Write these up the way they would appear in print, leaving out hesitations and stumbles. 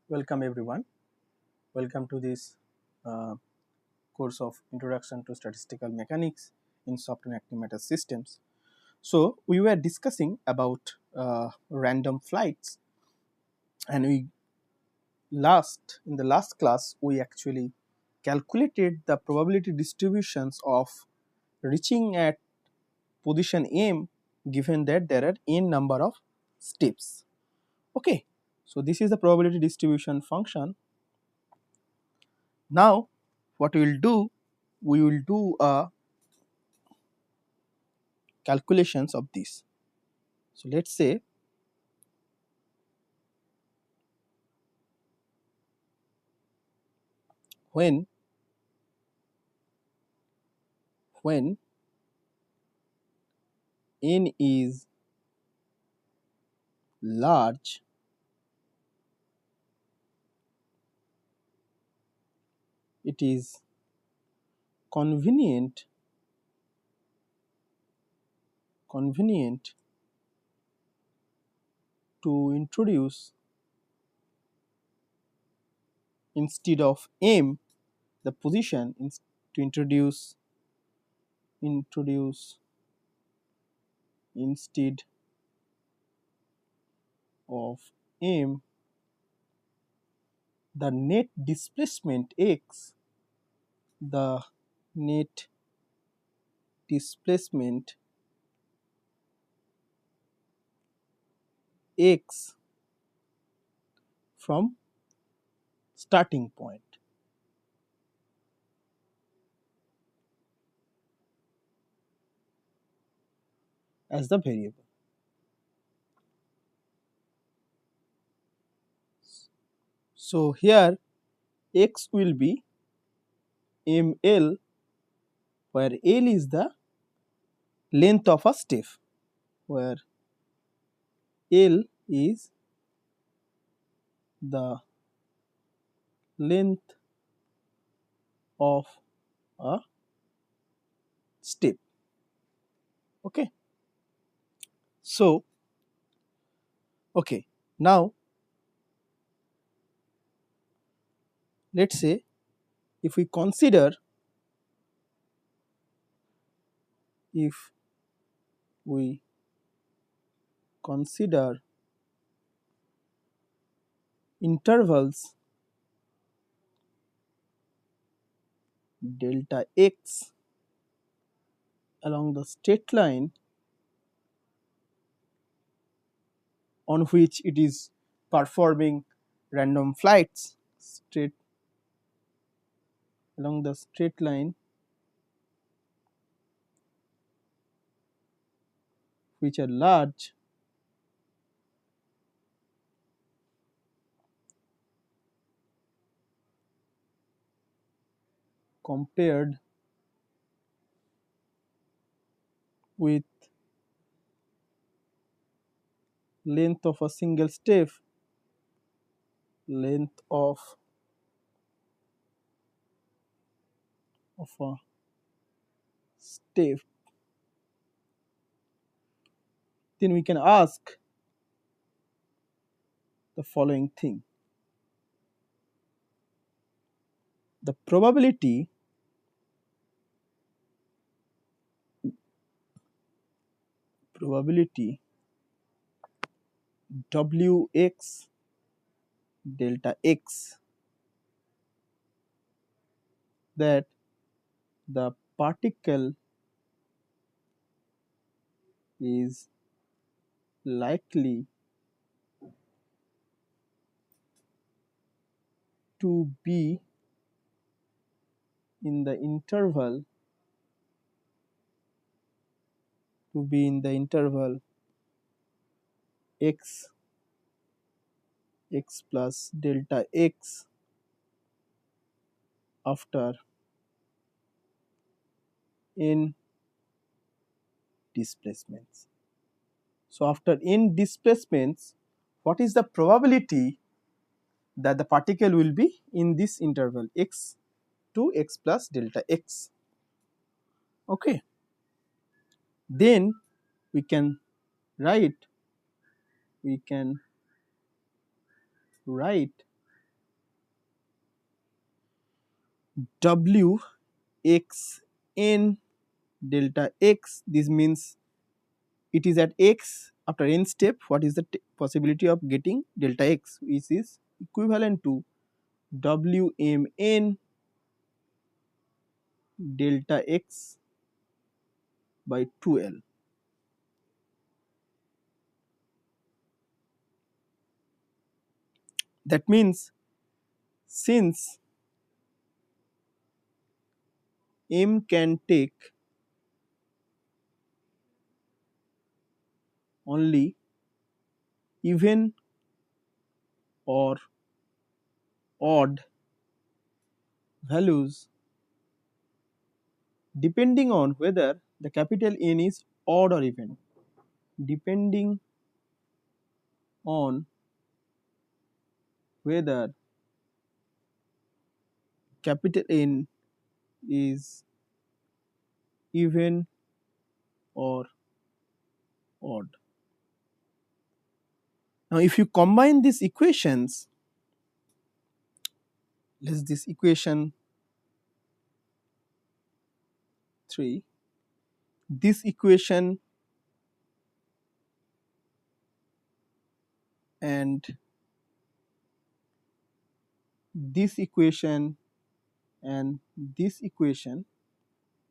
Welcome everyone. Welcome to this uh, course of Introduction to Statistical Mechanics in Soft and Active Matter Systems. So we were discussing about random flights, and we in the last class we actually calculated the probability distributions of reaching at position M given that there are n number of steps. Okay, so this is the probability distribution function. Now what we will do, we will do a calculations of this. So let's say when when n is large, it is convenient to introduce, instead of m the position, to introduce instead of m the net displacement x, the net displacement x from starting point as the variable. So here x will be ml, where L is the length of a step, where L is the length of a step. Okay. So, okay, now let's say if we consider, if we consider intervals delta x along the straight line on which it is performing random flights, straight along the straight line which are large, compared with length of a single step, length of a step, then we can ask the following thing: the probability wx delta x that the particle is likely to be in the interval x plus delta x after n displacements. So after n displacements, what is the probability that the particle will be in this interval x to x plus delta x? Okay, then we can write we can write W x n delta x. This means it is at x after n step. What is the possibility of getting delta x, which is equivalent to W m n delta x by 2L. That means since m can take only even or odd values depending on whether the capital N is odd or even. Depending on whether capital N is even or odd. Now if you combine these equations, let's this equation 3, this equation and this equation and this equation,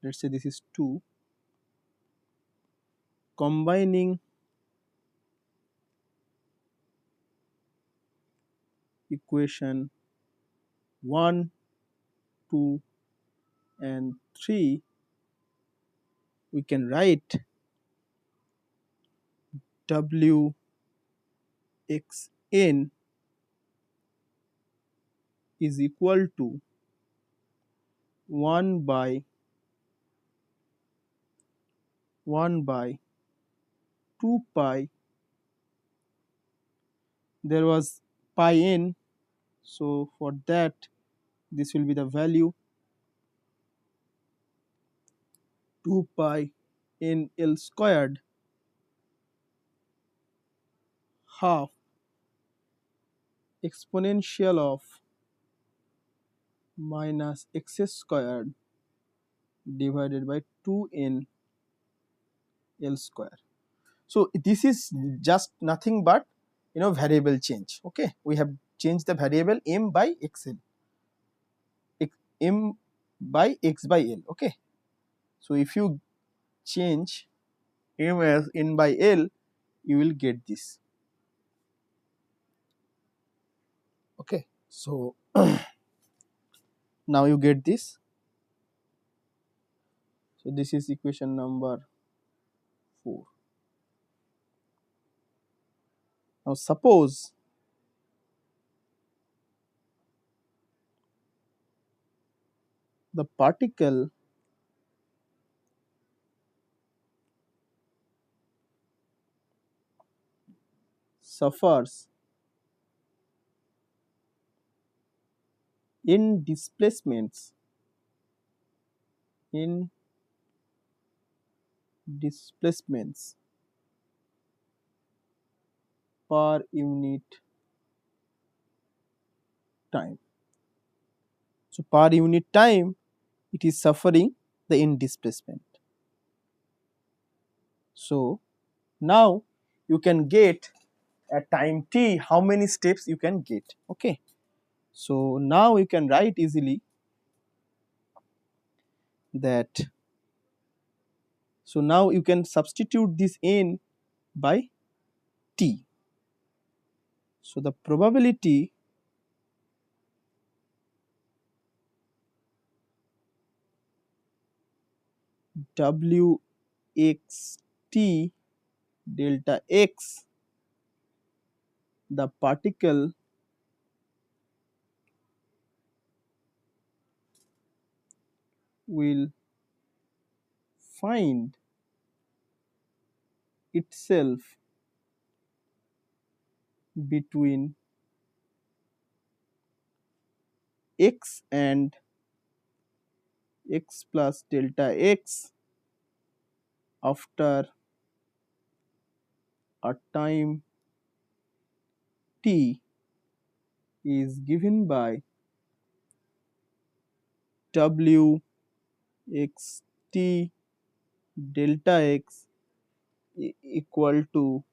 let's say this is 2, combining equation 1, 2 and 3, we can write W x n is equal to 1 by 2 pi, there was pi n, so for that this will be the value 2 pi n L squared half exponential of minus x squared divided by 2 n L square. So this is just nothing but variable change. Okay, we have changed the variable m by xl, m by x by l. Okay, so if you change m as n by l, you will get this. Okay, so now you get this. So this is equation number 4. Now suppose the particle suffers in displacements per unit time. So per unit time it is suffering the in displacement. So now you can get at time t how many steps you can get. Okay, so now you can write easily that, so now you can substitute this n by t. So the probability W x t delta x, the particle will find itself between x and x plus delta x after a time t is given by W x t delta x equal to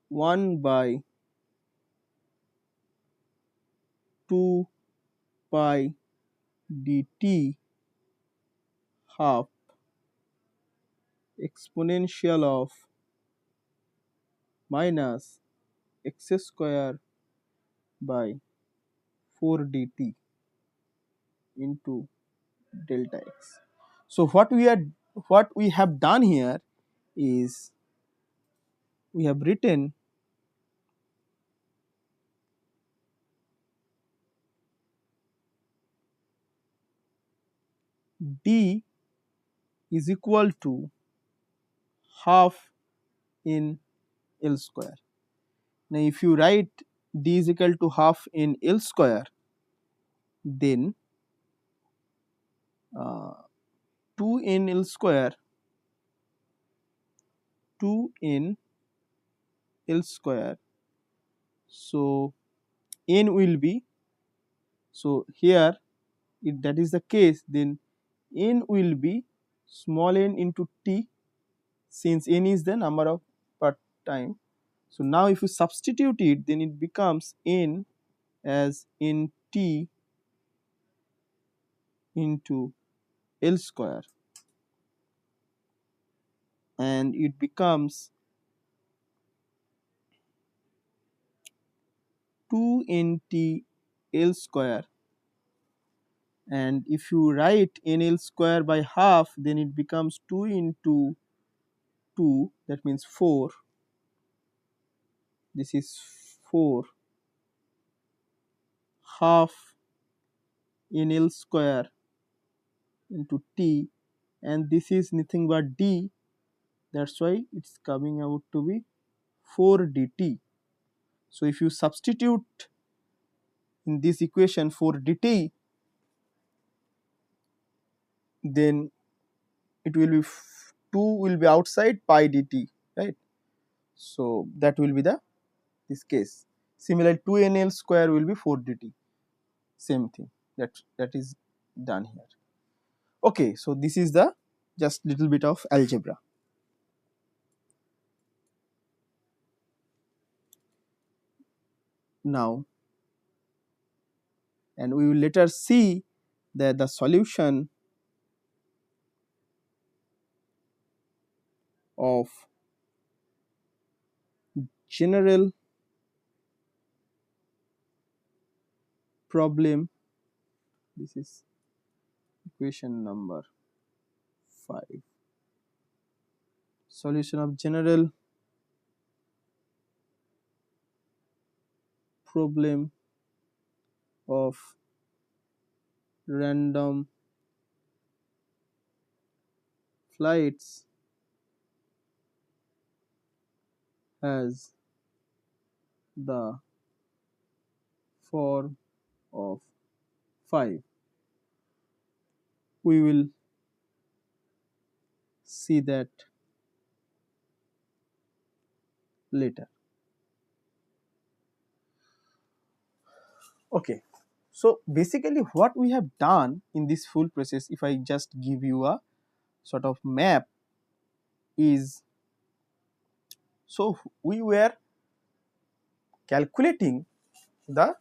1 by 2 pi dt half exponential of minus x square by 4 dt into delta x. So what we have done here is we have written d is equal to half in L square. Now if you write d is equal to half in L square, then 2 in L square, 2 in L square, so n will be, so here if that is the case, then n will be small n into t, since n is the number of per time. So now if you substitute it, then it becomes n as n t into L square, and it becomes 2 n t L square, and if you write n L square by half, then it becomes 2 into 2, that means 4, this is 4 half n L square into t, and this is nothing but d, that's why it's coming out to be 4 dt. So if you substitute in this equation 4 dt, then it will be 2 will be outside pi dt, right? So that will be this case. Similarly 2 n L square will be 4 dt, same thing, that is done here. Okay, so this is the just little bit of algebra. Now, and we will later see that the solution of general problem, this is equation number 5, solution of general problem of random flights has the form of 5. We will see that later. Okay, so basically what we have done in this full process, if I just give you a sort of map, is so we were calculating the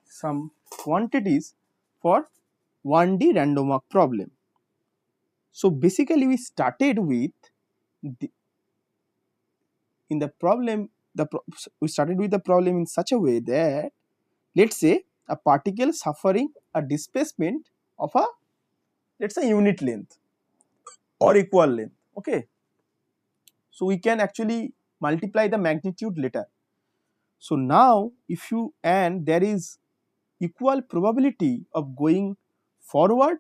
some quantities for 1D random walk problem. So basically we started with we started with the problem in such a way that, let's say, a particle suffering a displacement of a, let's say, unit length or equal length. Okay, so we can actually multiply the magnitude later. So now if you, and there is equal probability of going forward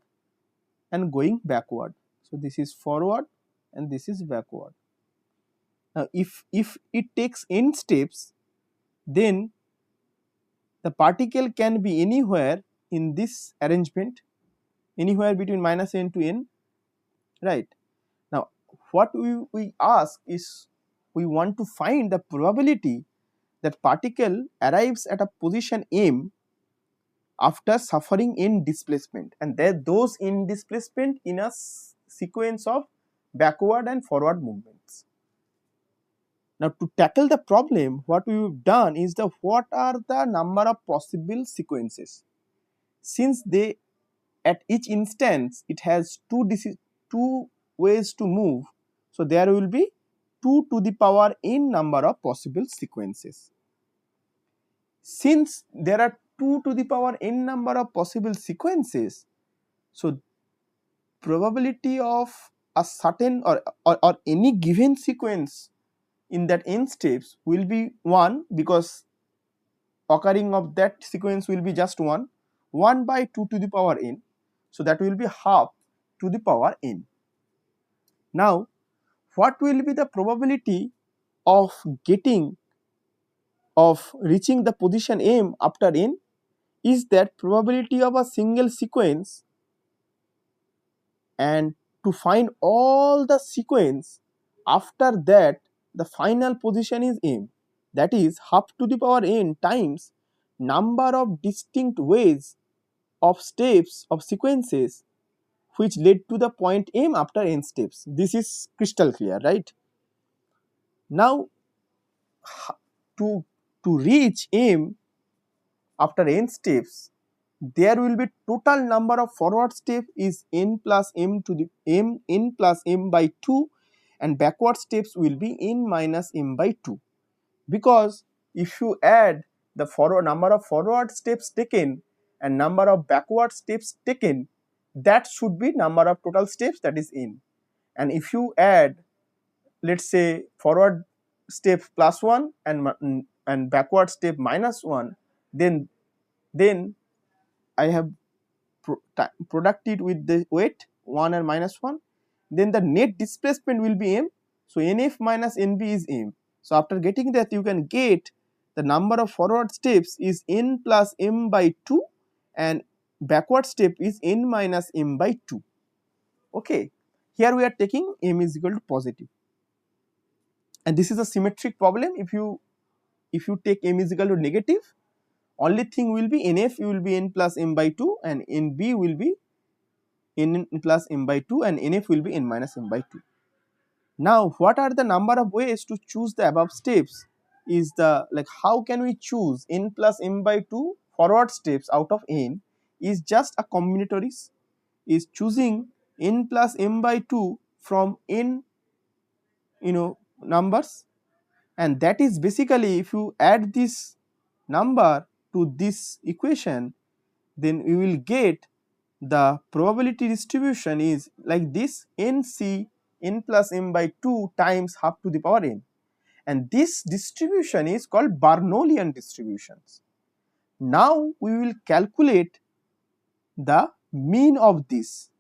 and going backward. So this is forward and this is backward. Now if it takes n steps, then the particle can be anywhere in this arrangement, anywhere between -n to n, right? Now what we ask is we want to find the probability that particle arrives at a position m after suffering in displacement, and that those in displacement in a sequence of backward and forward movements. Now, to tackle the problem, what we have done is what are the number of possible sequences. Since they at each instance it has two ways to move, so there will be 2 to the power n number of possible sequences. Since there are 2 to the power n number of possible sequences, so probability of a certain or any given sequence in that n steps will be 1, because occurring of that sequence will be just 1 by 2 to the power n, so that will be half to the power n. Now, what will be the probability of reaching the position m after n is that probability of a single sequence, and to find all the sequence after that the final position is m, that is half to the power n times number of distinct ways of steps of sequences which led to the point m after n steps. This is crystal clear, right? Now, to reach m after n steps, there will be total number of forward step is n plus m to the n plus m by 2, and backward steps will be n minus m by 2, because if you add the number of forward steps taken and number of backward steps taken, that should be number of total steps, that is n. And if you add, let's say, forward step plus 1 and backward step minus 1, then I have produced with the weight 1 and minus 1, then the net displacement will be m. So nf minus nb is m. So after getting that, you can get the number of forward steps is n plus m by 2 and backward step is n minus m by 2. Okay, here we are taking m is equal to positive, and this is a symmetric problem. If you take m is equal to negative, only thing will be nf will be n plus m by 2 and nb will be n plus m by 2 and nf will be n minus m by 2. Now, what are the number of ways to choose the above steps is the, like, how can we choose n plus m by 2 forward steps out of n is just a combinatories, is choosing n plus m by 2 from n numbers, and that is basically, if you add this number to this equation, then we will get the probability distribution is like this: nc n plus m by 2 times half to the power n, and this distribution is called Bernoullian distributions. Now we will calculate the mean of this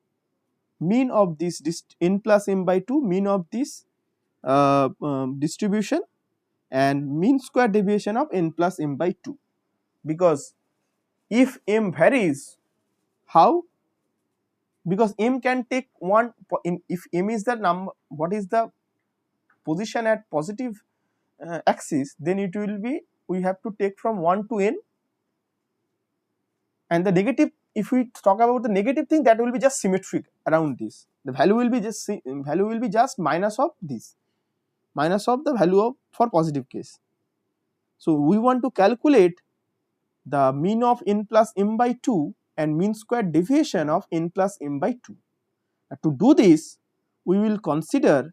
n plus m by 2, mean of this distribution, and mean square deviation of n plus m by 2, because if m varies, how? Because m can take if m is the number, what is the position at positive axis, then it will be, we have to take from 1 to n, and the negative, if we talk about the negative thing, that will be just symmetric around this, the value will be just minus of this, minus of the value of for positive case. So we want to calculate the mean of n plus m by 2 and mean square deviation of n plus m by 2. To do this, we will consider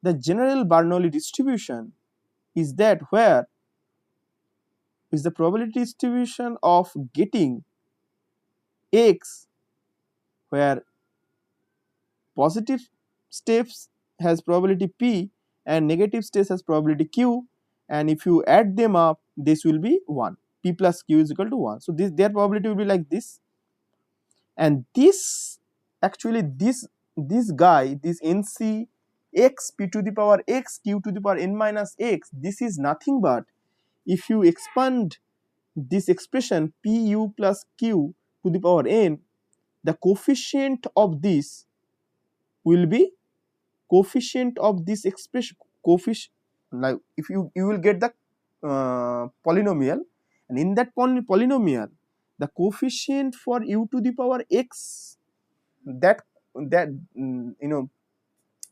the general Bernoulli distribution is that where is the probability distribution of getting x, where positive steps has probability p and negative steps has probability q, and if you add them up, this will be 1, p plus q is equal to 1. So this, their probability will be like this, and this actually this guy, this nc x p to the power x q to the power n minus x, this is nothing but, if you expand this expression pu plus q to the power n, the coefficient of this will be coefficient of this expression, like if you will get the polynomial, and in that polynomial the coefficient for u to the power x, that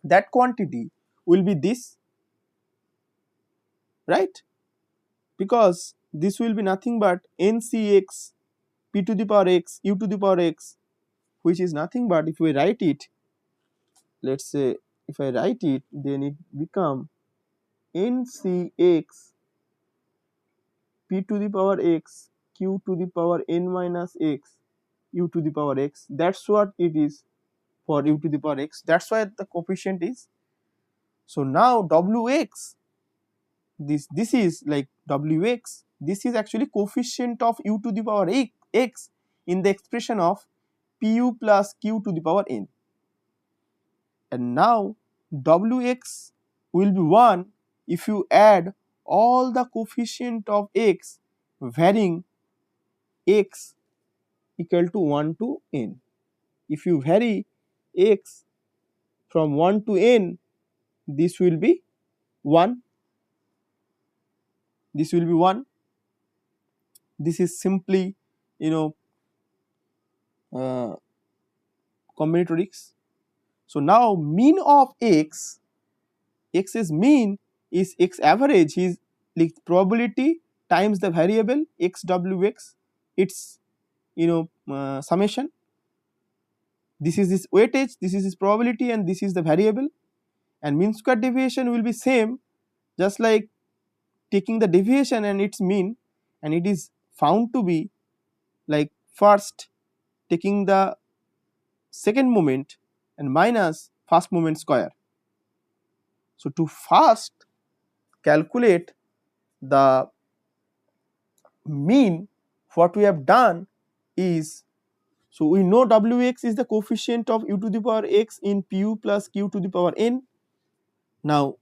that quantity will be this, right? Because this will be nothing but ncx p to the power x u to the power x, which is nothing but, if we write it, let's say if I write it, then it become ncx p to the power x q to the power n minus x u to the power x. That's what it is for u to the power x. That's why the coefficient is. So now wx, this is like wx, this is actually coefficient of u to the power x in the expression of pu plus q to the power n. And now wx will be 1 if you add all the coefficient of x varying x equal to 1 to n. If you vary x from 1 to n, this will be 1, this will be 1. This is simply, you know, combinatorics. So now mean of x is mean is x average is like probability times the variable xwx, its summation. This is this weightage, this is its probability, and this is the variable. And mean square deviation will be same, just like taking the deviation and its mean, and it is found to be like first taking the second moment and minus first moment square. So to first calculate the mean, what we have done is, so we know wx is the coefficient of u to the power x in pu plus q to the power n. Now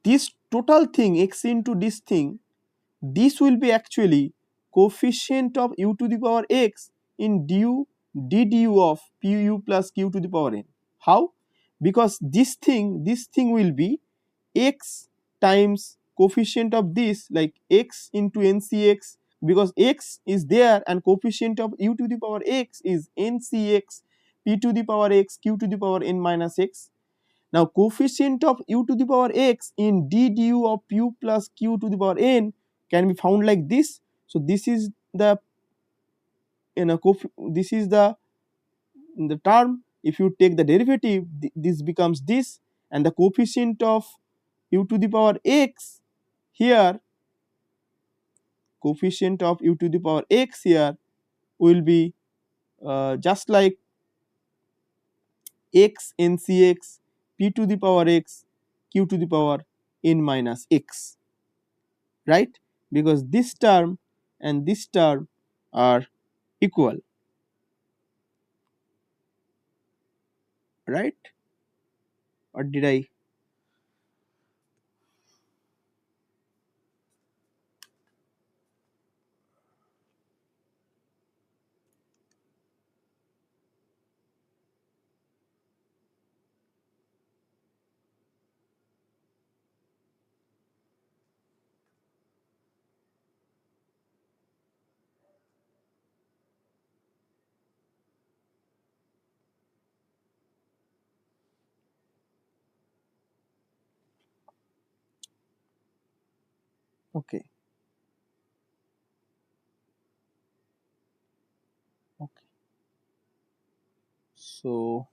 this total thing x into this thing, this will be actually coefficient of u to the power x in du of pu plus q to the power n. How? Because this thing will be x times coefficient of this, like x into ncx, because x is there and coefficient of u to the power x is ncx p to the power x q to the power n minus x. Now coefficient of u to the power x in du of pu plus q to the power n can be found like this. So this is the this is the term. If you take the derivative, this becomes this, and the coefficient of u to the power x here, coefficient of u to the power x here will be just like x ncx p to the power x q to the power n minus x, right? Because this term and this term are equal, right? Or did I? Okay. Okay. So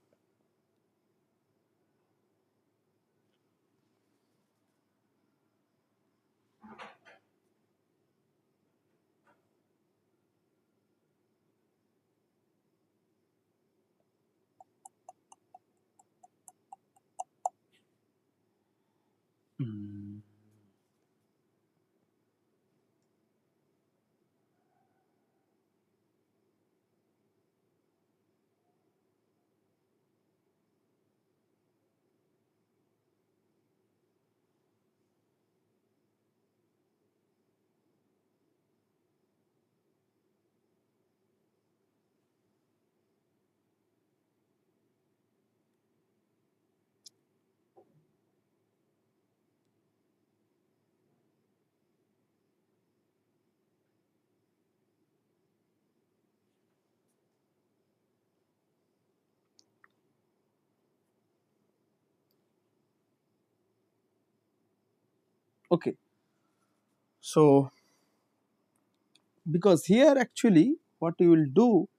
Okay, so because here actually what you will do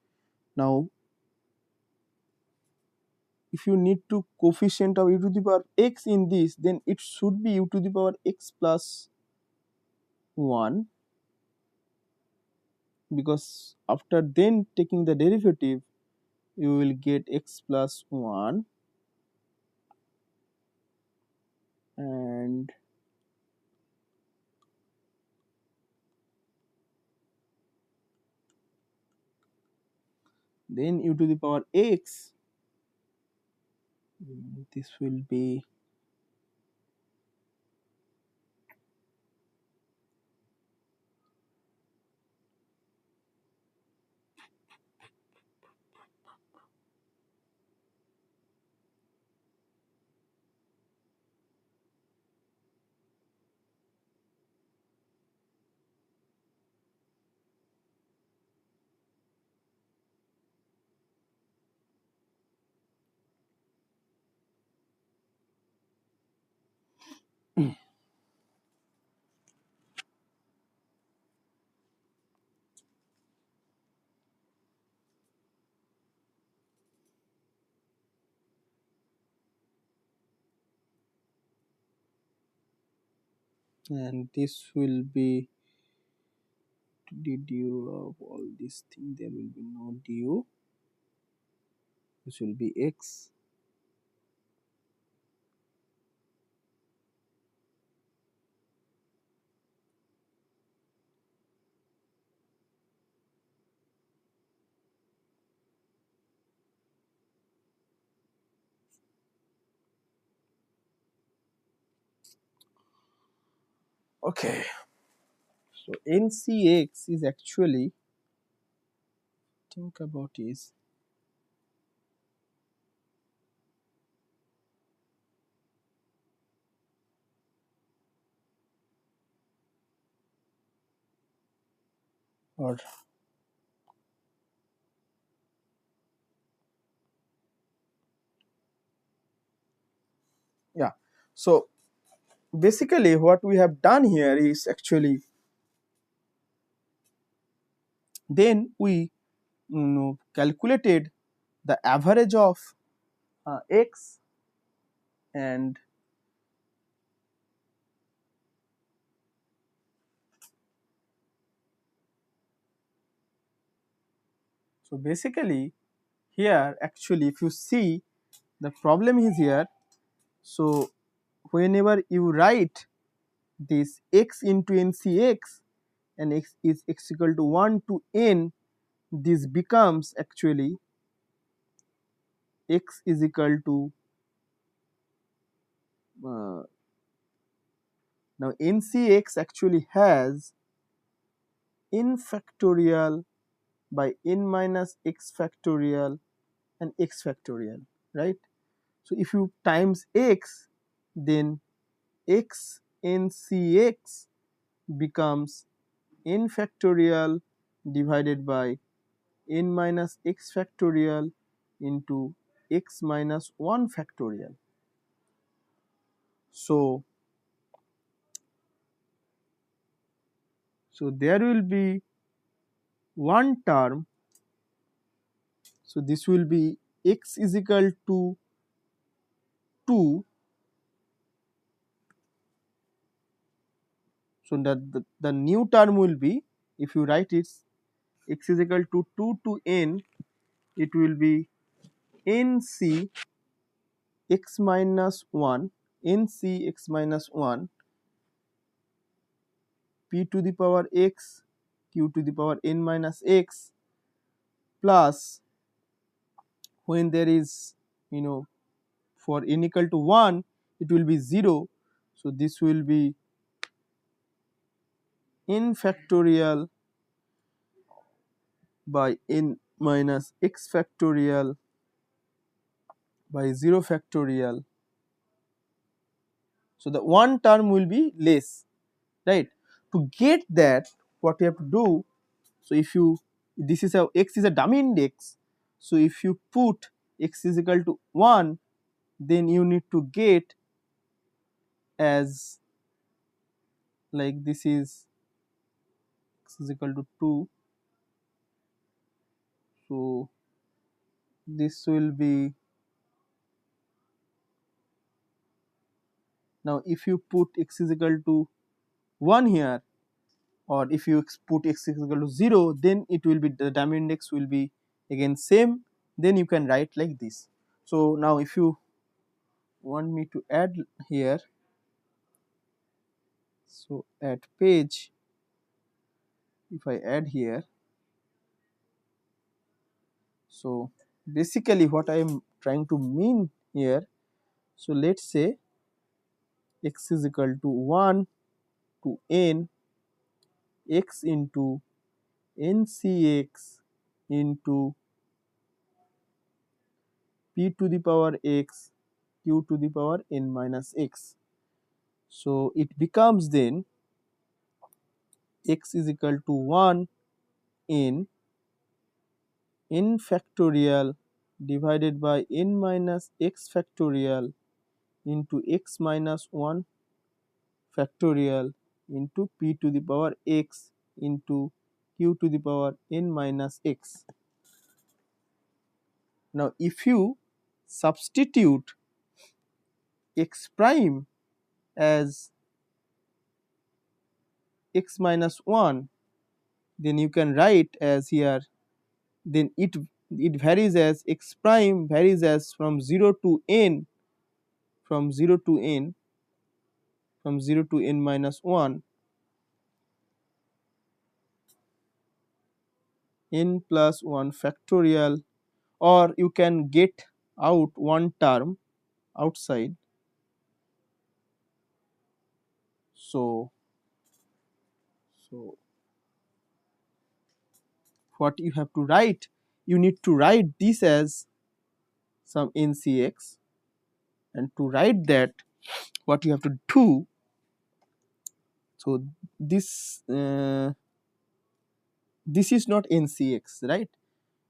now, if you need to coefficient of u to the power x in this, then it should be u to the power x plus 1, because after then taking the derivative you will get x plus 1, and then u to the power x, this will be and this will be the du of all these things, there will be no du, this will be x. Okay, so NCX is actually, think about is or yeah. So basically what we have done here is actually, then we calculated the average of x, and so basically here actually if you see the problem is here. So whenever you write this x into ncx and x is x equal to 1 to n, this becomes actually x is equal to uh, now ncx actually has n factorial by n minus x factorial and x factorial, right? So if you times x, then x ncx becomes n factorial divided by n minus x factorial into x minus 1 factorial. So there will be one term, so this will be x is equal to 2. So that the new term will be, if you write it x is equal to 2 to n, it will be nc x minus 1, nc x minus 1 p to the power x q to the power n minus x, plus when there is for n equal to 1 it will be 0. So this will be n factorial by n minus x factorial by 0 factorial. So the one term will be less, right? To get that, what you have to do, so if you, this is a x is a dummy index, so if you put x is equal to 1, then you need to get as like this is x is equal to 2. So this will be, now if you put x is equal to 1 here, or if you put x is equal to 0, then it will be, the diamond index will be again same, then you can write like this. So now if you want me to add here, so at page, if I add here, so basically what I am trying to mean here, so let's say x is equal to 1 to n x into ncx into p to the power x q to the power n minus x. So it becomes then x is equal to 1 in n factorial divided by n minus x factorial into x minus 1 factorial into p to the power x into q to the power n minus x. Now if you substitute x prime as x minus 1, then you can write as here, then it varies as x prime varies as from 0 to n, from 0 to n, from 0 to n minus 1, n plus 1 factorial, or you can get out one term outside. So what you have to write, you need to write this as some ncx, and to write that, what you have to do, so this is not ncx, right?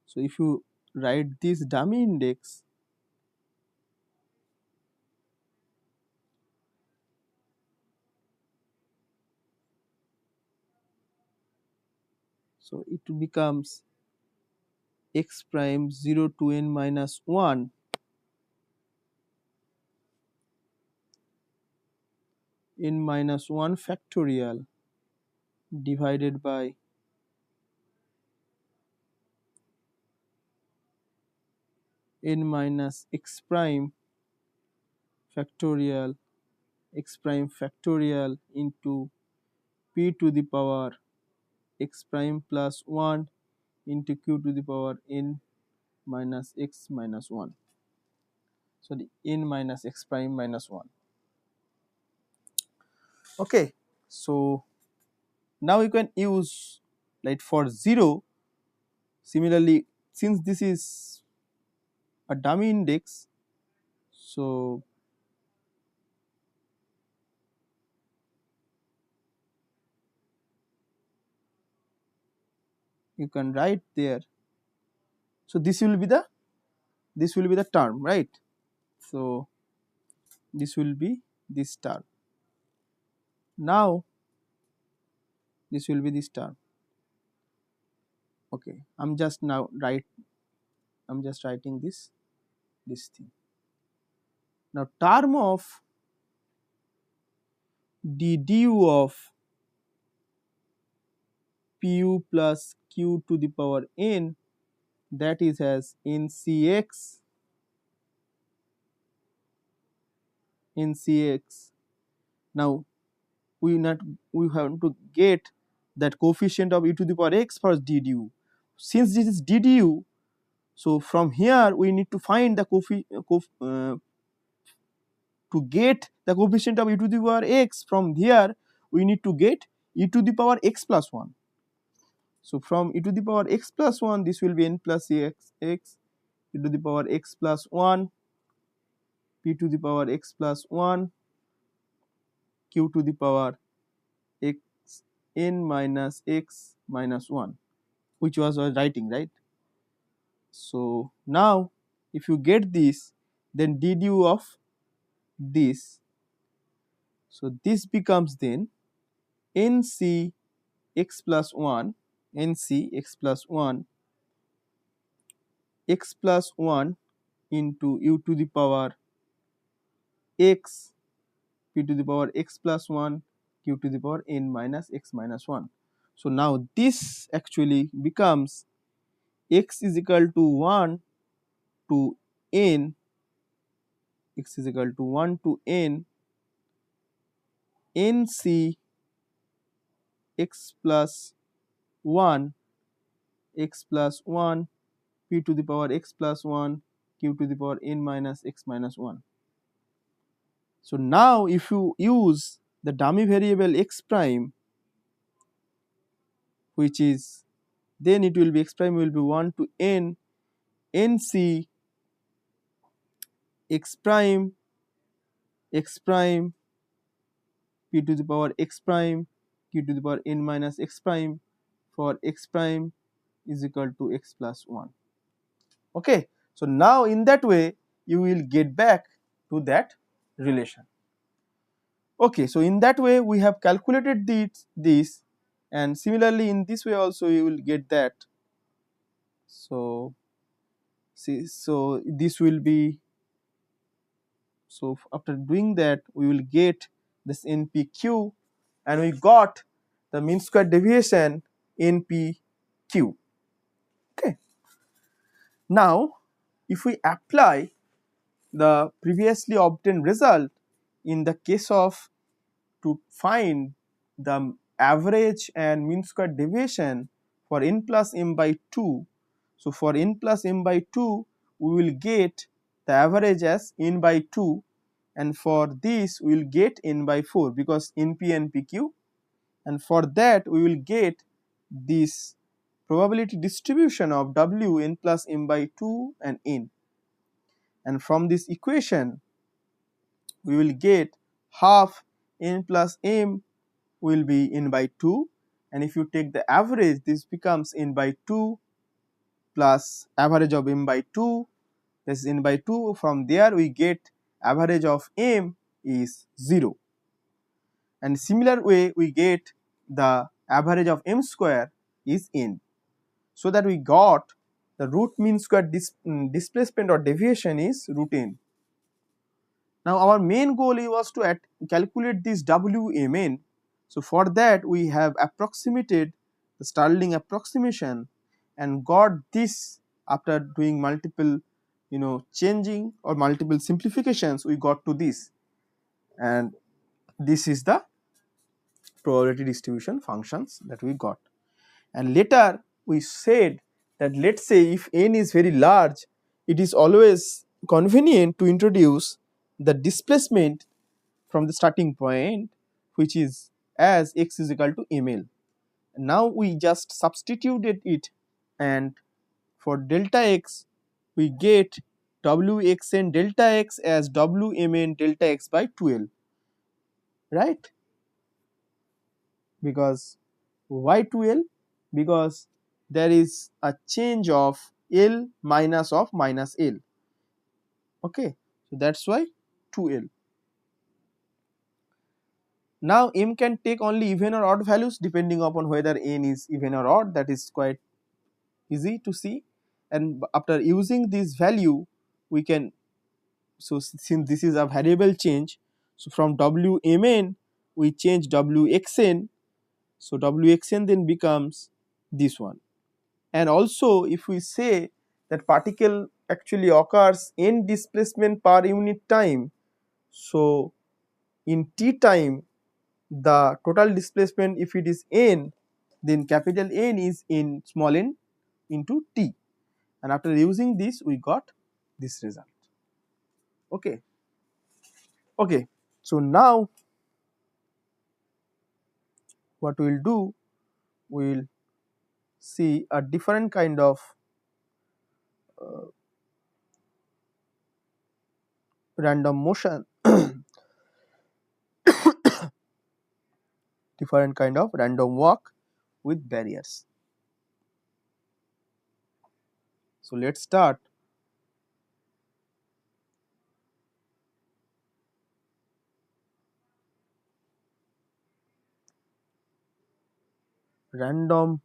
So if you write this dummy index, so it becomes x prime 0 to n minus 1 n minus 1 factorial divided by n minus x prime factorial, x prime factorial into p to the power x prime plus 1 into q to the power n minus x minus 1. So the n minus x prime minus 1. Okay, so now you can use, like for 0, similarly, since this is a dummy index, so you can write there, so this will be the term, right? So this will be this term. Now this will be this term. Okay, I'm just writing this thing. Now term of d du of pu plus q to the power n, that is as ncx ncx. Now we have to get that coefficient of e to the power x for d du. Since this is d du, so from here we need to find the to get the coefficient of e to the power x. From here we need to get e to the power x plus 1. So from e to the power x plus 1, this will be n plus x e to the power x plus 1, p to the power x plus 1, q to the power x n minus x minus 1, which was our writing, right? So now if you get this, then d du of this, so this becomes then nc x plus 1 nc x plus 1 x plus 1 into u to the power x p to the power x plus 1 q to the power n minus x minus 1. So now this actually becomes x is equal to 1 to n, x is equal to 1 to n nc x plus 1 x plus 1 p to the power x plus 1 q to the power n minus x minus 1. So now if you use the dummy variable x prime, which is, then it will be x prime will be 1 to n nc x prime p to the power x prime q to the power n minus x prime for x prime is equal to x plus 1. Okay, so now in that way you will get back to that relation. Okay, so in that way we have calculated this, and similarly in this way also you will get that. So see, so this will be, so after doing that we will get this npq, and we got the mean square deviation npq. Okay, now if we apply the previously obtained result in the case of to find the average and mean square deviation for n plus m by 2. So for n plus m by 2 we will get the average as n by 2, and for this we will get n by 4 because np and pq, and for that we will get this probability distribution of w n plus m by 2 and n, and from this equation we will get half n plus m will be n by 2, and if you take the average this becomes n by 2 plus average of m by 2, this is n by 2, from there we get average of m is 0, and similar way we get the average of m square is n, so that we got the root mean square displacement or deviation is root n. Now our main goal was to calculate this Wmn. So for that we have approximated the Stirling approximation and got this after doing multiple changing or multiple simplifications, we got to this, and this is the probability distribution functions that we got. And later we said that let's say if n is very large, it is always convenient to introduce the displacement from the starting point, which is as x is equal to ml. Now we just substituted it, and for delta x we get wxn delta x as wmn delta x by 2l, right? Because why 2l? Because there is a change of l minus of minus l. Okay, so that's why 2l. Now m can take only even or odd values depending upon whether n is even or odd. That is quite easy to see, and after using this value we can, so since this is a variable change, so from wmn we change wxn, so wxn then becomes this one. And also if we say that particle actually occurs in displacement per unit time, so in t time the total displacement, if it is n, then capital N is in small n into t, and after using this we got this result. Okay, okay, so now what we will do, we will see a different kind of random motion different kind of random walk with barriers. So let's start. random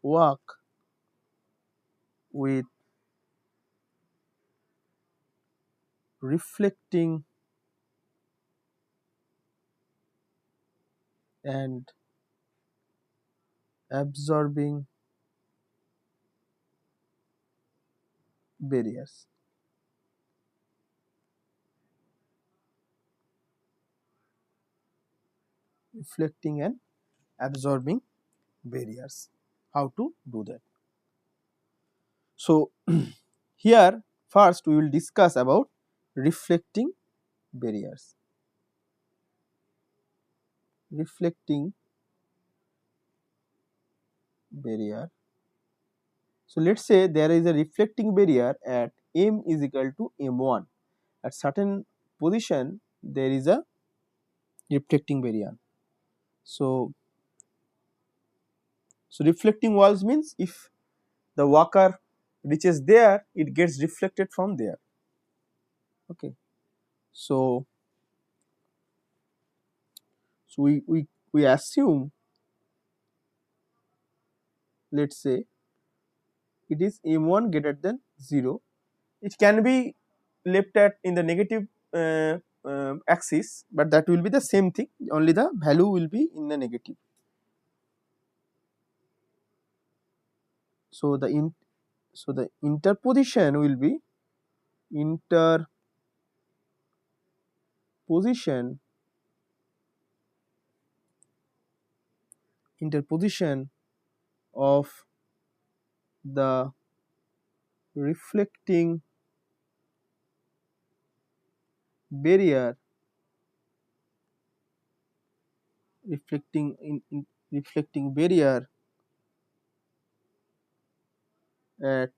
walk with reflecting and absorbing barriers. Reflecting and absorbing barriers. How to do that? So, here first we will discuss about reflecting barriers. Reflecting barrier. So, let us say there is a reflecting barrier at m is equal to m1. At certain position there is a reflecting barrier. So, reflecting walls means if the walker reaches there, it gets reflected from there. Okay. So, we assume, let us say it is m1 greater than 0. It can be left at in the negative axis, but that will be the same thing, only the value will be in the negative. So, the interposition will be interposition of the reflecting barrier reflecting barrier at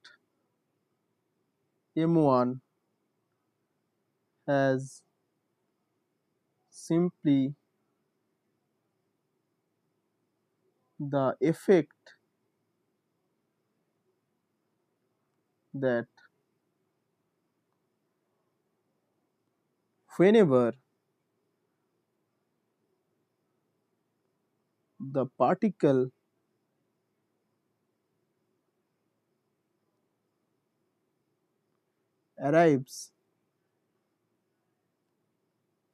m1 has simply the effect that whenever the particle arrives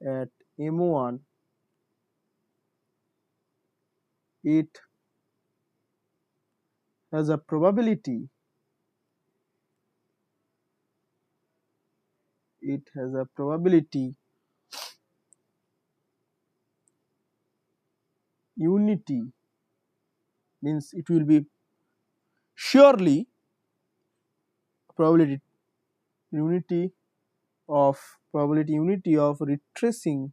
at m1, it has a probability unity, means it will be surely probability unity of retracing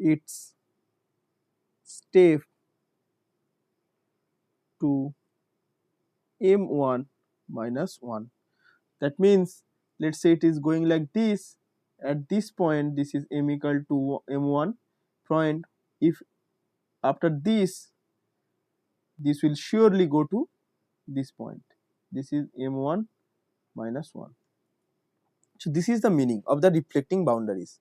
its step to m1 minus 1. That means, let us say it is going like this. At this point, this is m equal to m1 point. If after this will surely go to this point. This is m1 minus 1. So, this is the meaning of the reflecting boundaries.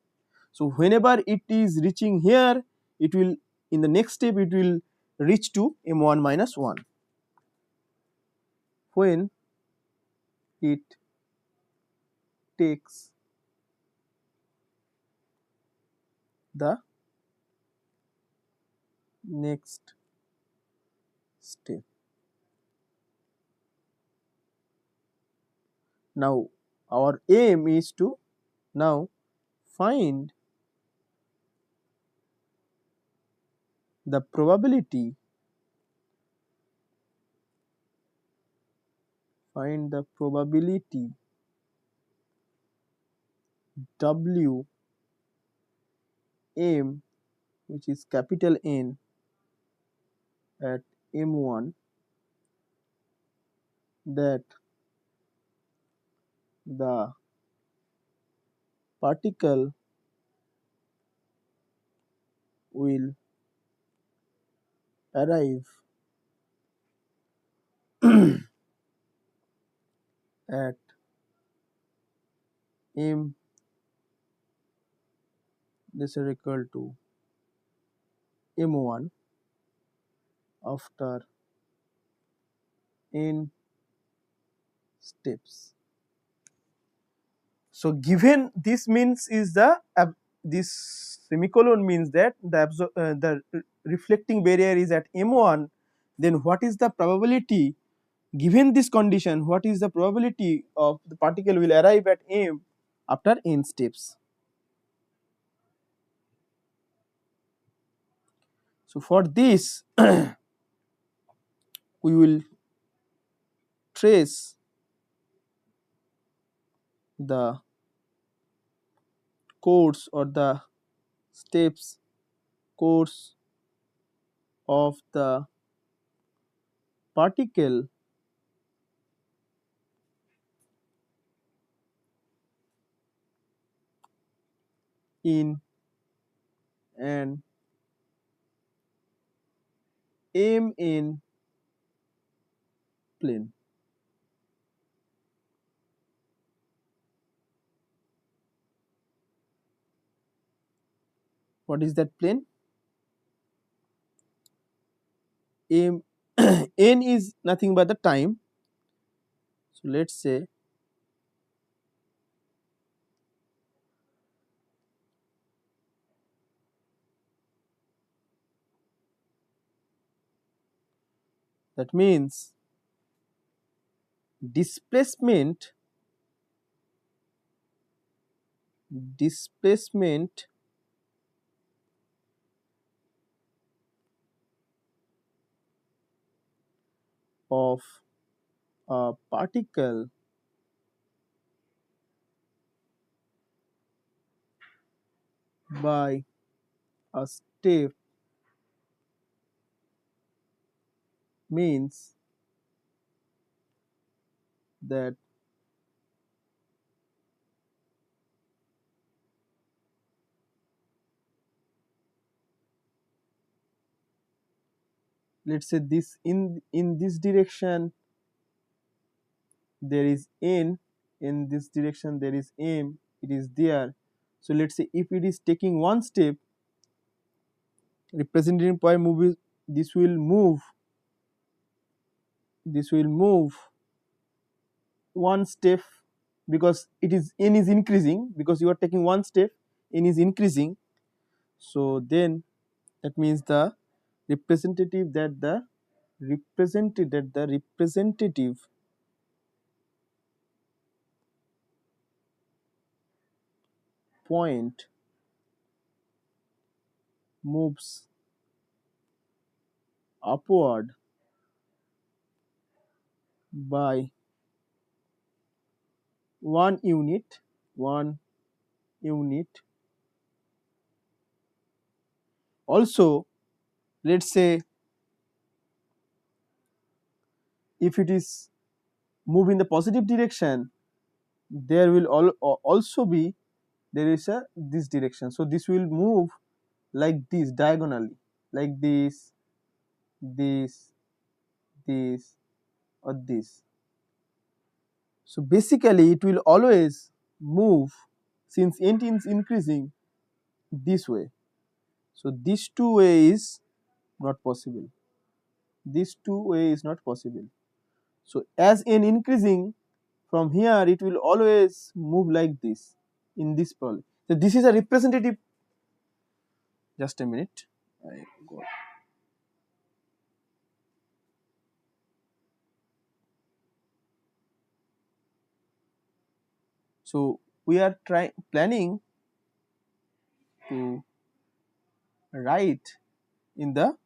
So, whenever it is reaching here, it will, in the next step it will reach to m1 minus 1. When it takes the next step. Now, our aim is to now find the probability W m, which is capital N, at m1, that the particle will arrive at this is equal to m1 after n steps. So given this means is the this semicolon means that the reflecting barrier is at m1, then what is the probability, given this condition, what is the probability of the particle will arrive at m after n steps. So for this we will trace the course or the steps course of the particle in an mn plane. What is that plane? M n is nothing but the time. So let's say that means displacement of a particle by a step means that let's say this in this direction there is n, in this direction there is m, it is there. So let's say if it is taking one step, representing point move, this will move one step, because it is n is increasing, because you are taking one step, n is increasing. So then that means the representative point moves upward by 1 unit. Also, let's say if it is move in the positive direction, there will also be there is a this direction. So this will move like this diagonally, like this, or this. So basically it will always move, since n is increasing, this way. So this two way is not possible. This two way is not possible. So as n increasing, from here it will always move like this in this problem. So this is a representative. Just a minute. I got. So we are planning to write in the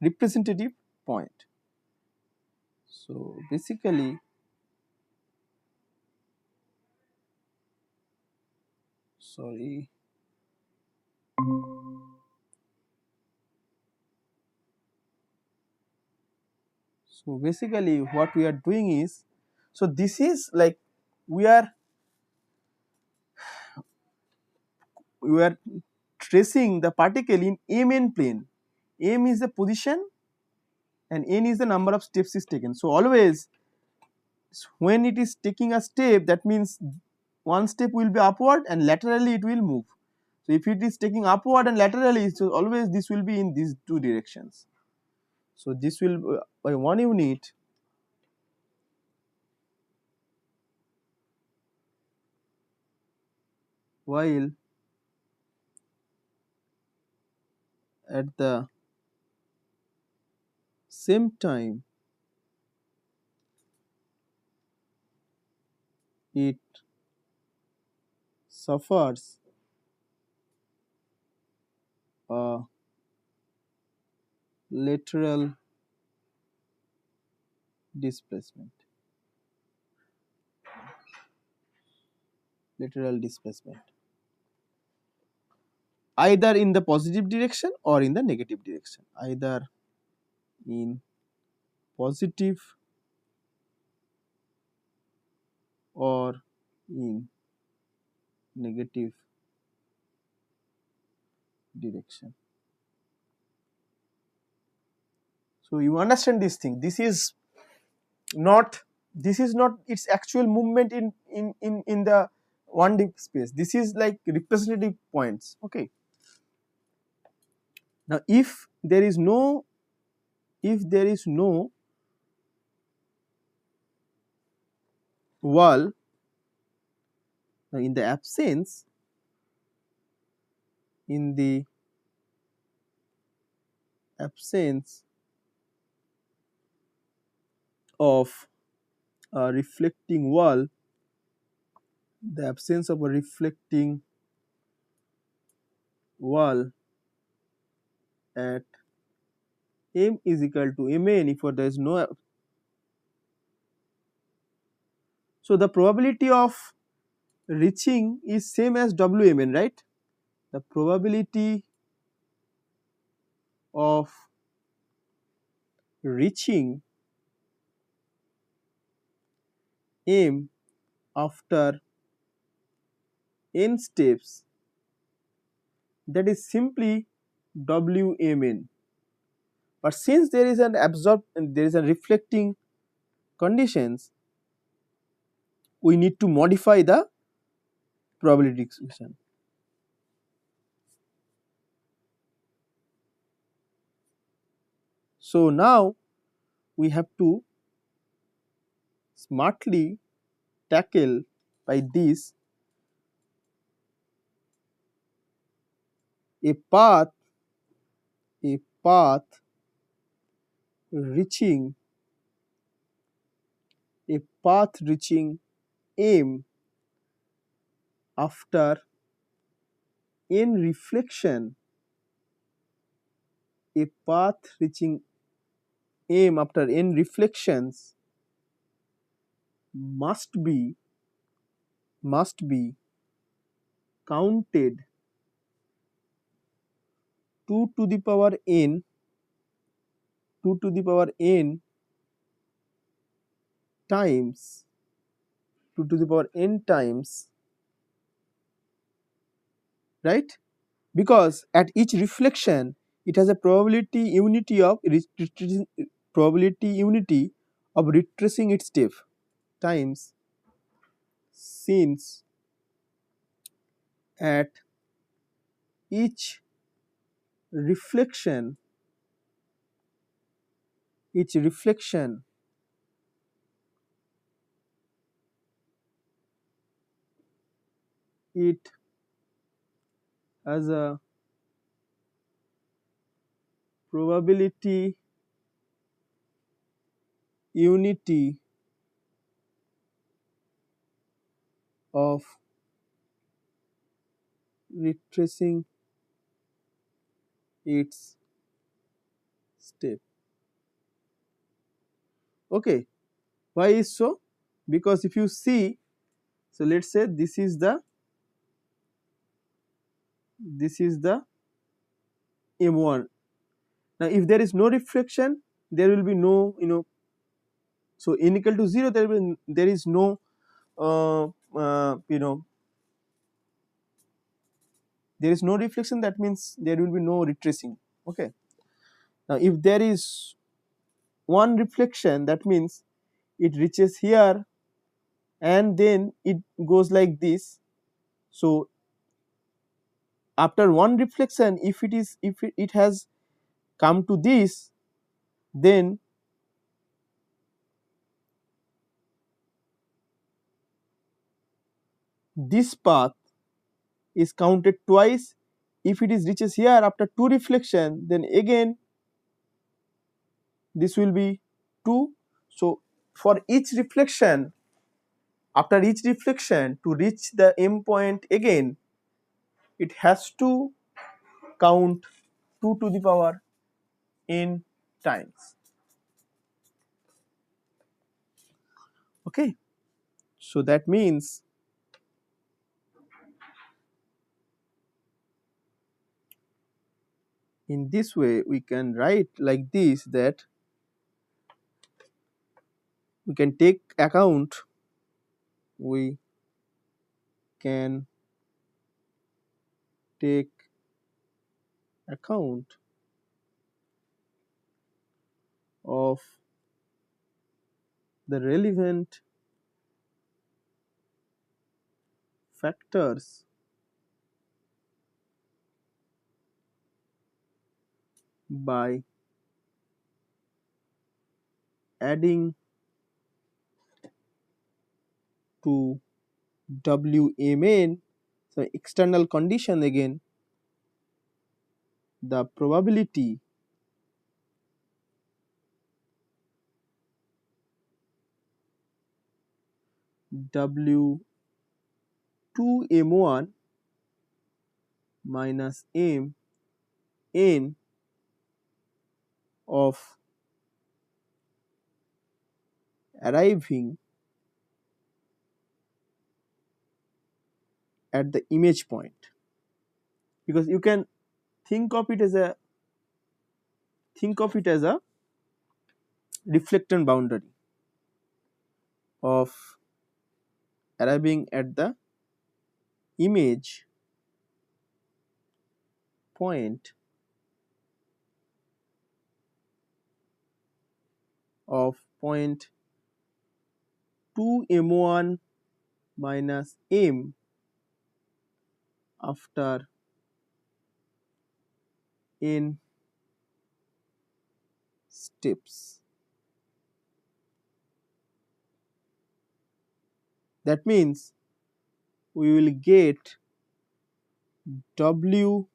representative point. So basically, sorry. So basically what we are doing is, so this is like we are tracing the particle in mn plane. M is the position and n is the number of steps is taken. So always when it is taking a step, that means one step will be upward and laterally it will move. So if it is taking upward and laterally, so always this will be in these two directions. So this will by 1 unit while at the same time it suffers a lateral displacement. Lateral displacement either in the positive direction or in the negative direction, either in positive or in negative direction. So you understand this thing. Not this is not its actual movement in the 1D space. This is like representative points. Okay. Now if there is no wall, now in the absence of a reflecting wall, the absence of a reflecting wall at m is equal to mn, if there is no, so the probability of reaching is same as wmn, right? The probability of reaching m after n steps, that is simply wmn. But since there is a reflecting conditions, we need to modify the probability expression. So now we have to smartly tackle by this a path reaching m after n reflection, a path reaching m after n reflections must be counted 2 to the power n times 2 to the power n times, right? Because at each reflection it has a probability unity of retracing its step times, since at each reflection it has a probability unity of retracing its step. Okay, why is so? Because if you see, so let's say this is the m1. Now if there is no reflection, there will be no, so n equal to 0, there is no there is no reflection, that means there will be no retracing. Okay. Now if there is one reflection, that means it reaches here and then it goes like this. So after one reflection, if it has come to this, then this path is counted twice. If it is reaches here after two reflection, then again this will be 2. So for each reflection, after each reflection to reach the M point again, it has to count 2 to the power n times. Okay, so that means in this way we can write like this, that we can take account, we can take account of the relevant factors by adding to Wmn, so external condition again, the probability W2m1 minus mn of arriving at the image point, because you can think of it as a reflectance boundary of arriving at the image point of point 2m1 minus m after n steps. That means we will get Wmn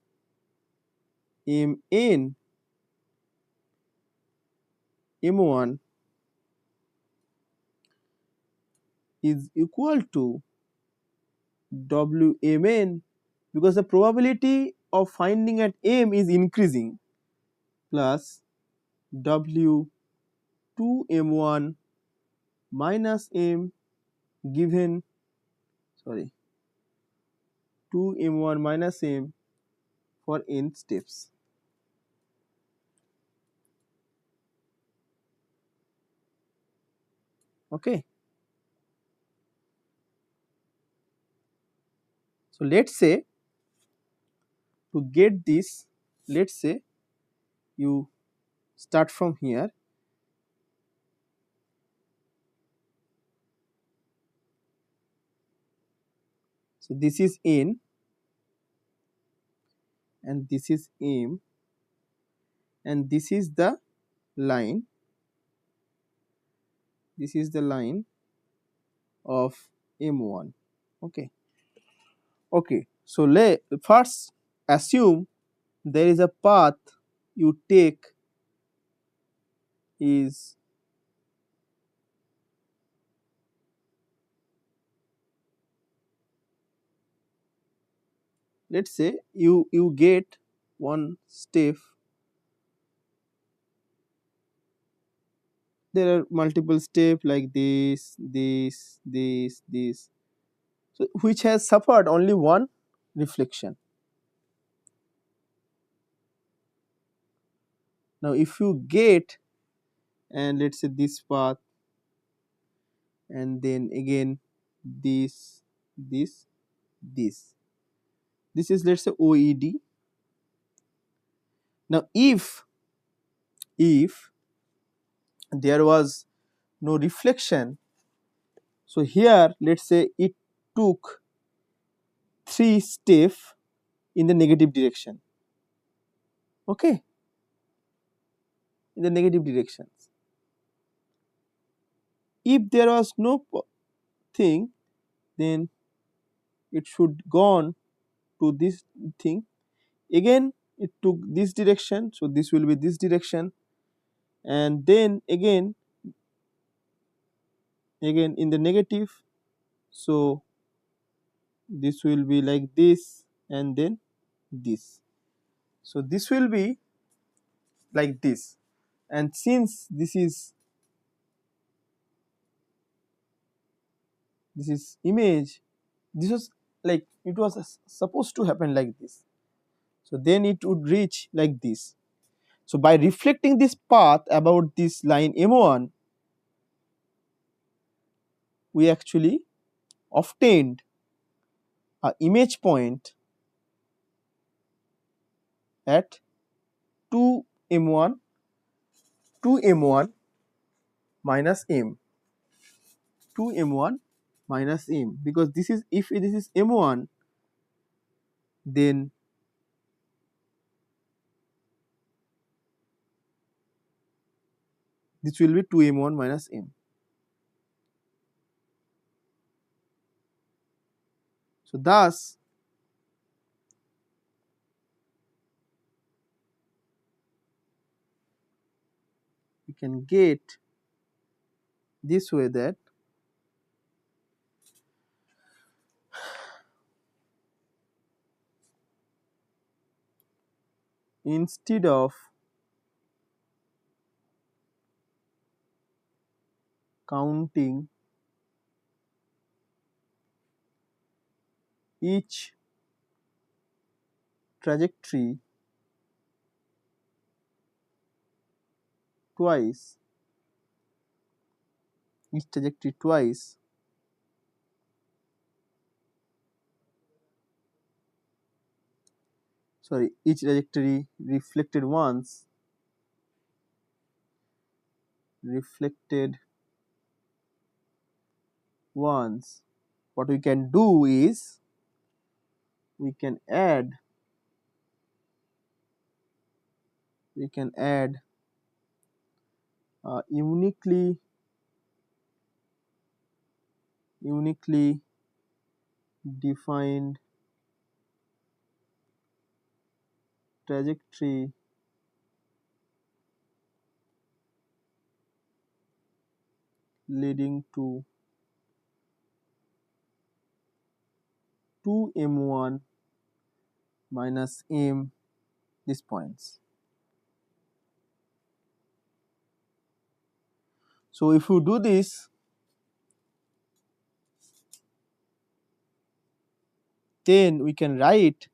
m1 is equal to Wmn, because the probability of finding at m is increasing, plus W2m1 minus m given 2m1 minus m for n steps. Okay. So let's say to get this, let's say you start from here. So this is n and this is m and this is the line. This is the line of m1. Okay. Okay. So let first assume there is a path you take is let's say you get one step. There are multiple steps like this, this, so which has suffered only one reflection. Now if you get, and let's say this path, and then again this this this is, let's say, OED. Now if there was no reflection, so here let's say it took 3 steps in the negative direction. Okay, in the negative directions. If there was no thing, then it should gone to this thing. Again it took this direction, so this will be this direction, and then again in the negative, so this will be like this and then this. So this will be like this, and since this is image, this was like it was supposed to happen like this, so then it would reach like this. So by reflecting this path about this line M1, we actually obtained a image point at 2m1 2m1 minus m, 2m1 minus m, because this is, if this is m1, then this will be 2m1 minus m. So thus we can get this way, that instead of counting each trajectory twice, each trajectory twice, sorry, each trajectory reflected once, what we can do is we can add uniquely defined trajectory leading to 2m1 minus m, these points. So if you do this, then we can write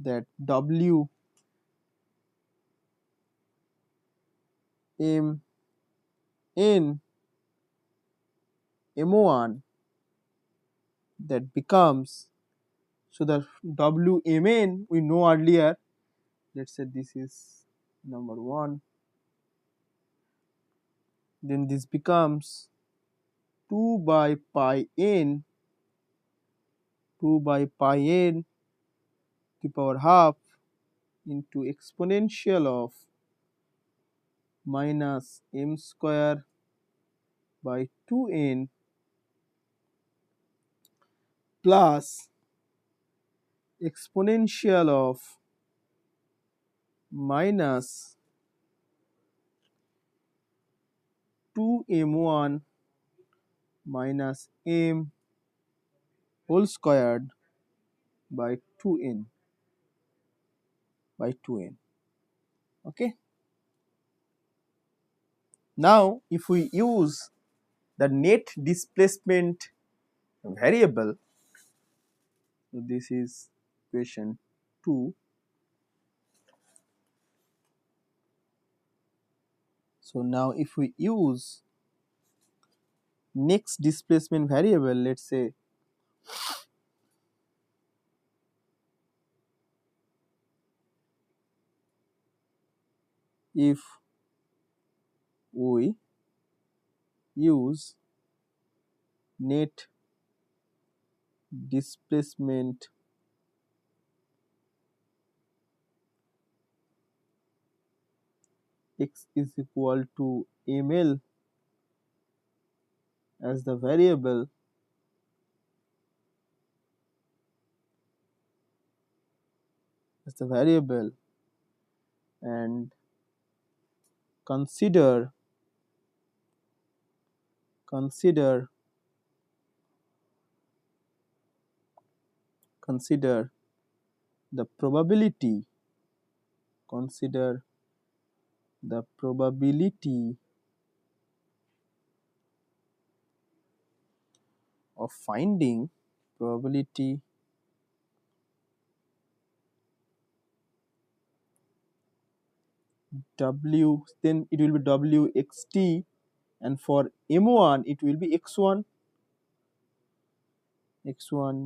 that W m n m1, that becomes, so the W m n we know earlier, let's say this is number 1, then this becomes 2 by pi n to the power half into exponential of minus m square by 2n plus exponential of minus 2m1 minus m whole squared by 2n. Okay. Now if we use the net displacement variable, so this is question 2. So now if we use next displacement variable, let's say if we use net displacement x is equal to ml as the variable, and consider consider the probability of finding w, then it will be wxt, and for m1 it will be x1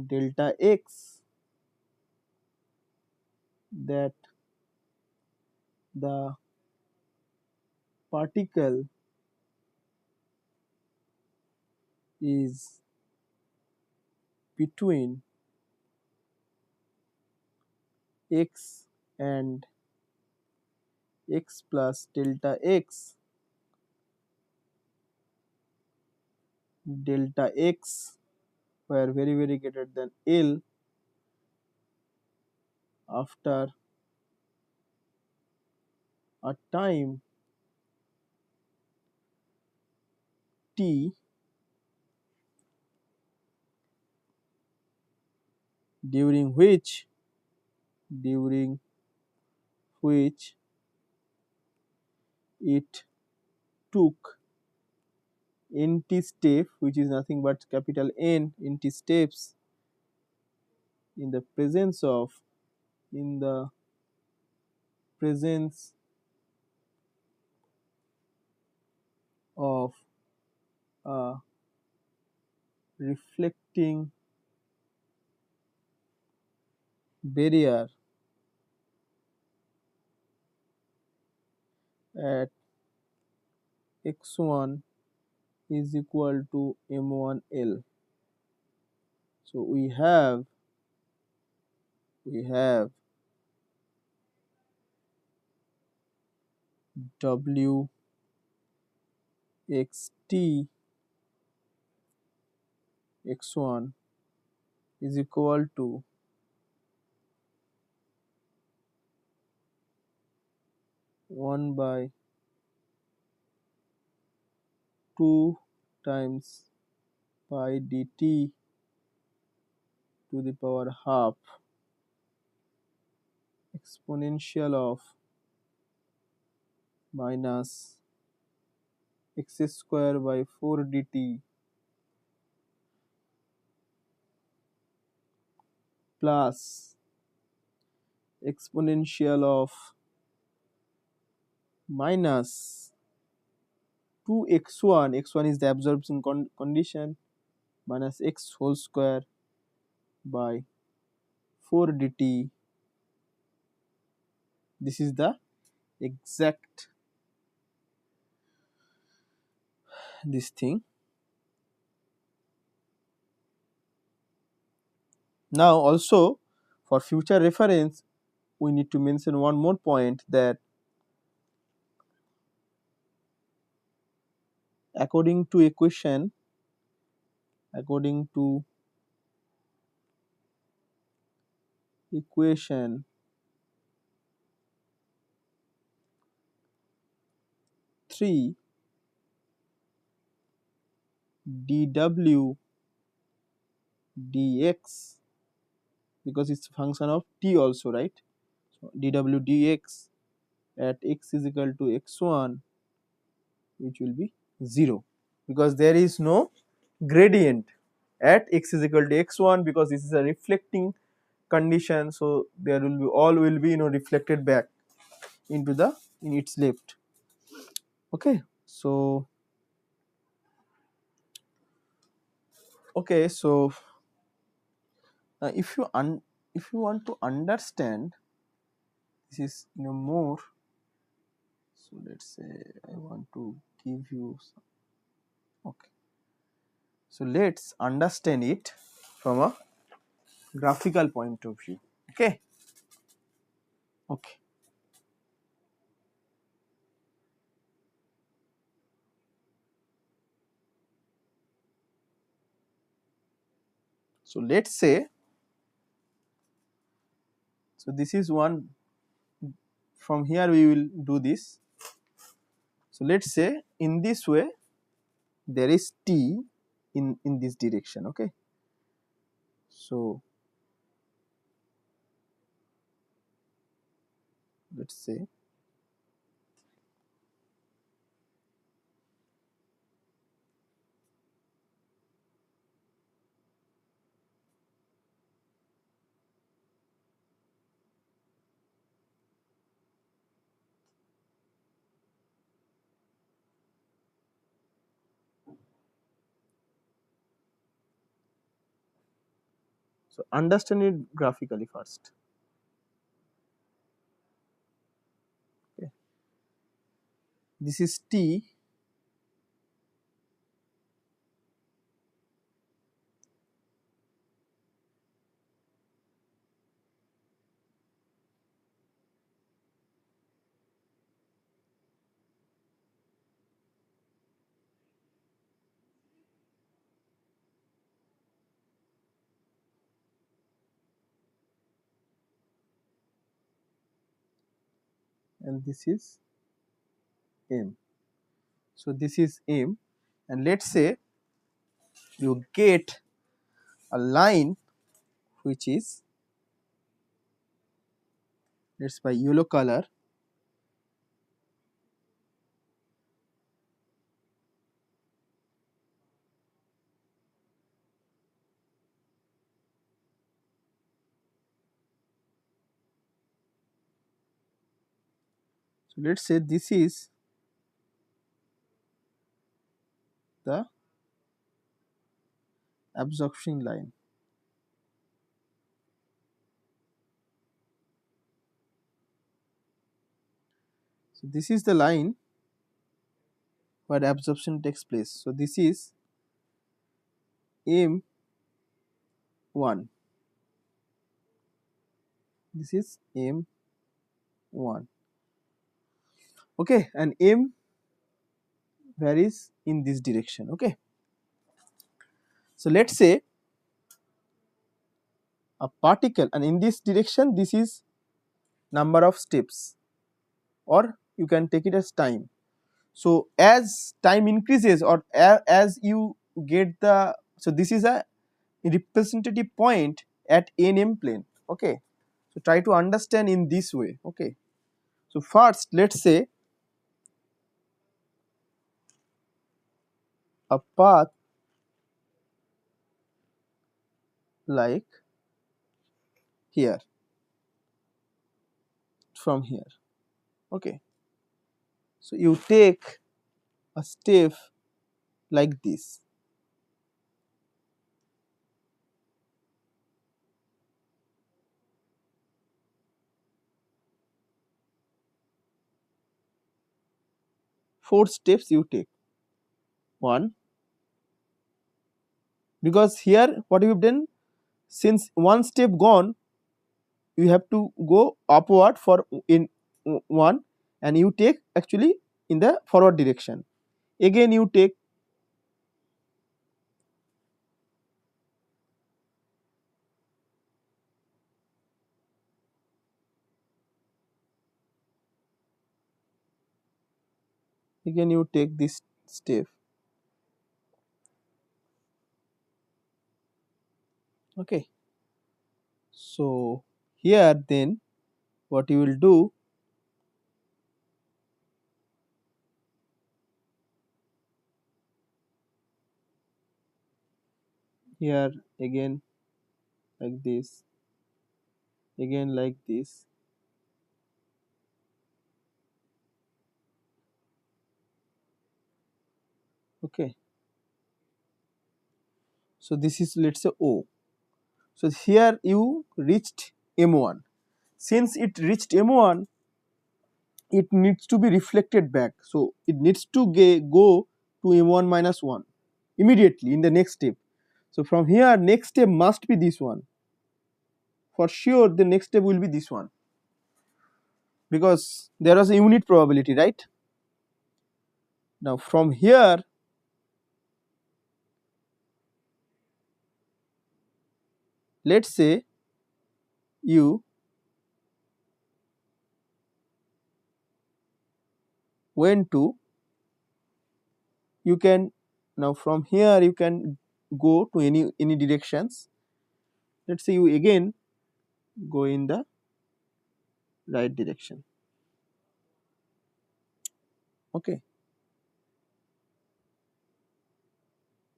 delta x, that the particle is between x and x plus delta x, were very greater than L after a time t during which it took nt step, which is nothing but capital N nt steps, in the presence of a reflecting barrier at x1 is equal to m1L. So we have wxt x1 is equal to 1 by 2 times pi dt to the power half exponential of minus x square by 4 dt plus exponential of minus 2x1, x1 is the absorption condition, minus x whole square by 4 dt. This is the exact this thing. Now also, for future reference, we need to mention one more point, that according to equation 3 dw dx, because it's a function of t also, right? So dw dx at x is equal to x1, which will be 0, because there is no gradient at x is equal to x1, because this is a reflecting condition. So there will be all will be reflected back into the in its left. Okay, so if you want to understand this is more, so let's say I want to give you some, okay, so let's understand it from a graphical point of view. Okay. So let us say, so this is one, from here we will do this. So let us say in this way there is t in this direction, okay. So let us say so understand it graphically first, okay. This is t, and this is m. So this is m, and let us say you get a line which is, let us by yellow color, so let us say this is the absorption line. So this is the line where absorption takes place. So this is m1, this is m1, okay, and m varies in this direction, okay. So let us say a particle, and in this direction this is number of steps, or you can take it as time. So as time increases, or as you get the, so this is a representative point at nm plane, okay. So try to understand in this way, okay. So first let us say a path like here, from here, okay. So you take a step like this, four steps you take, one, because here what you have done, since one step gone you have to go upward for in one, and you take actually in the forward direction, again you take, again you take this step, okay. So here then what you will do, here again like this, again like this, okay. So this is, let us say, O. So here you reached M1, since it reached M1 it needs to be reflected back, so it needs to go to M1 minus 1 immediately in the next step. So from here next step must be this one, for sure the next step will be this one, because there was a unit probability, right. Now from here let us say you went to, you can now from here you can go to any directions. Let us say you again go in the right direction. Okay,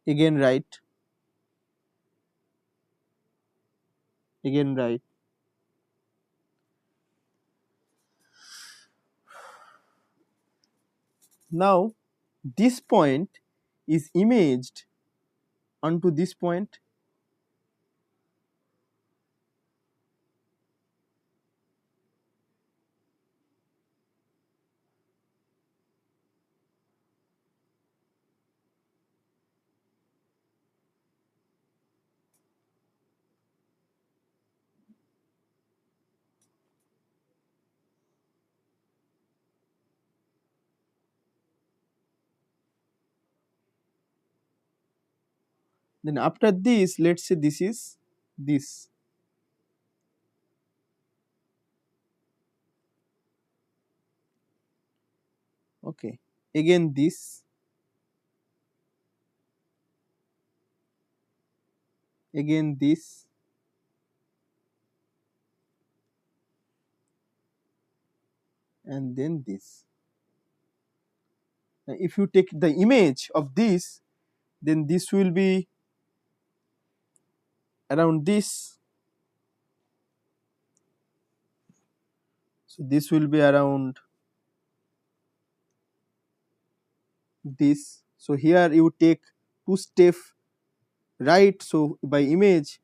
again right, again right. Now this point is imaged onto this point. Then after this, let us say this is this. Okay, again this, again this, and then this. Now if you take the image of this, then this will be around this. So this will be around this. So here you take 2 step right, so by image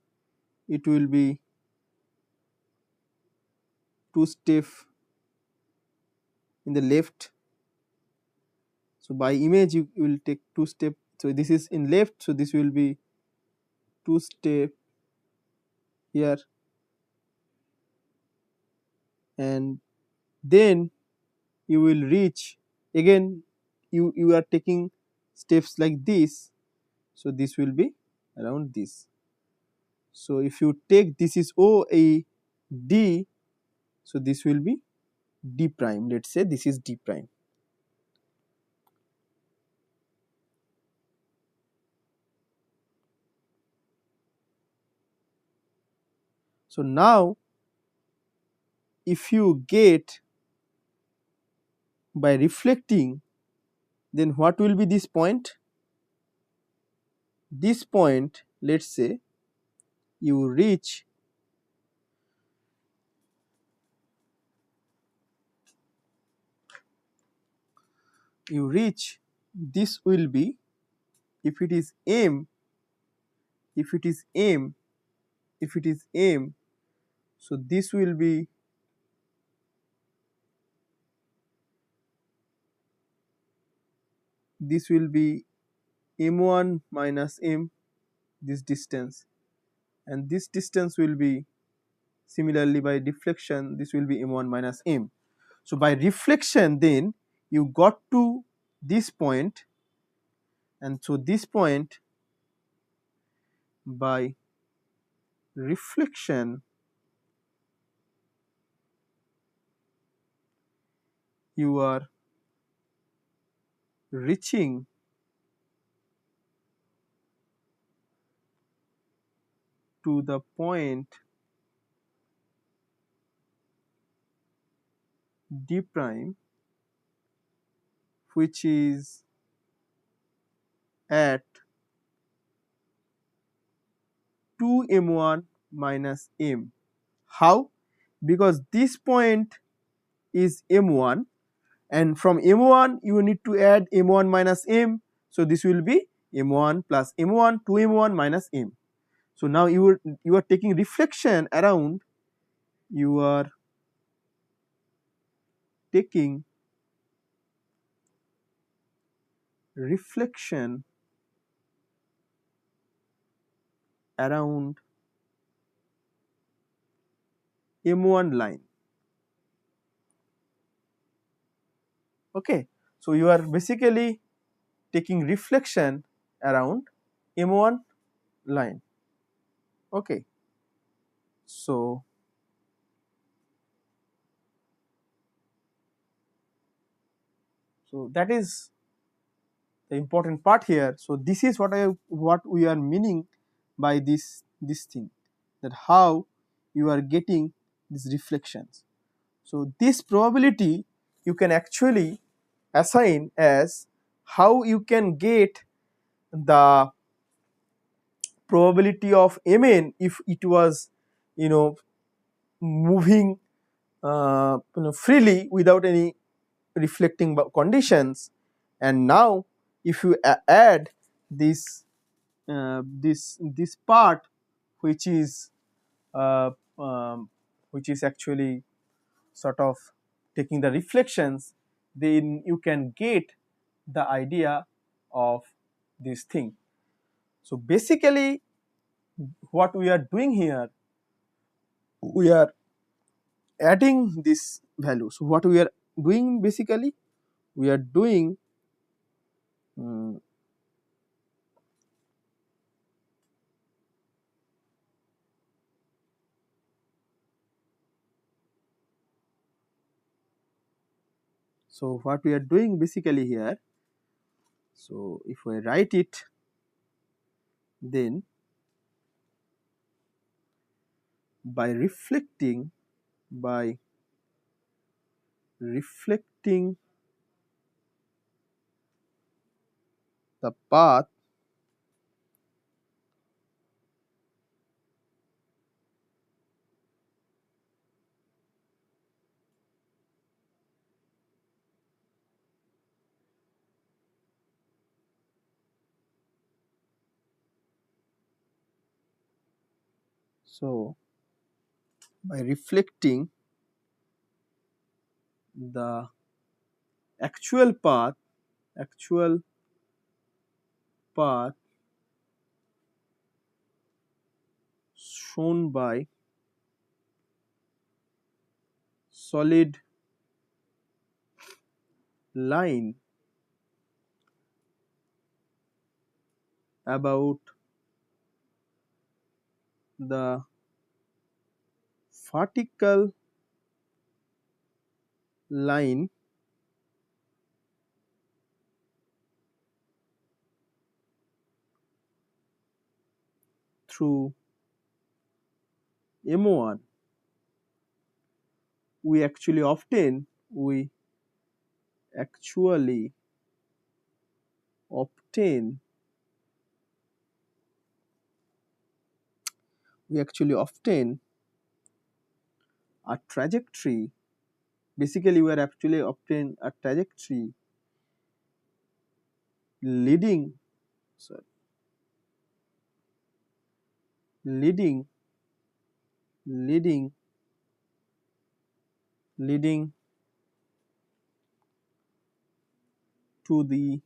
it will be 2 step in the left. So by image you will take 2 step, so this is in left, so this will be 2 step here, and then you will reach again, you are taking steps like this, so this will be around this. So if you take this is O A D, so this will be D prime, let us say this is D prime. So now if you get by reflecting, then what will be this point? This point, let us say you reach, this will be, if it is M, if it is M, if it is M, so this will be M1 minus M, this distance, and this distance will be similarly by deflection, this will be M1 minus M. So by reflection then you got to this point, and so this point by reflection you are reaching to the point D prime, which is at 2m1 minus m. How? Because this point is m1, and from m1 you need to add m1 minus m, so this will be m1 plus m1, 2m1 minus m. So now you are taking reflection around, you are taking reflection around m1 line. Okay, so you are basically taking reflection around m1 line. Okay, So that is the important part here. So this is what we are meaning by this thing, that how you are getting these reflections. So this probability you can actually assign as how you can get the probability of Mn if it was, you know, moving freely without any reflecting conditions, and now if you add this this part which is uh, um, which is actually sort of taking the reflections, then you can get the idea of this thing. So basically what we are doing here, we are adding this value. So what we are doing basically, we are doing um, so what we are doing basically here, so if I write it, then by reflecting the path so by reflecting the actual path actual path shown by solid line about the vertical line through M1, we actually obtain actually obtain we actually obtain a trajectory. Basically we are actually obtain a trajectory leading sorry leading leading leading to the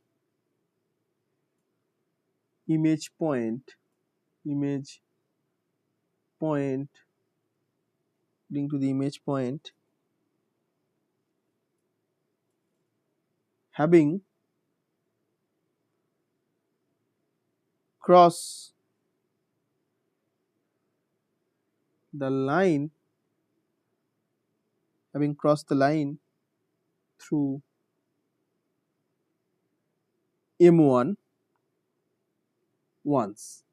image point image point leading to the image point having cross the line having crossed the line through M1 once.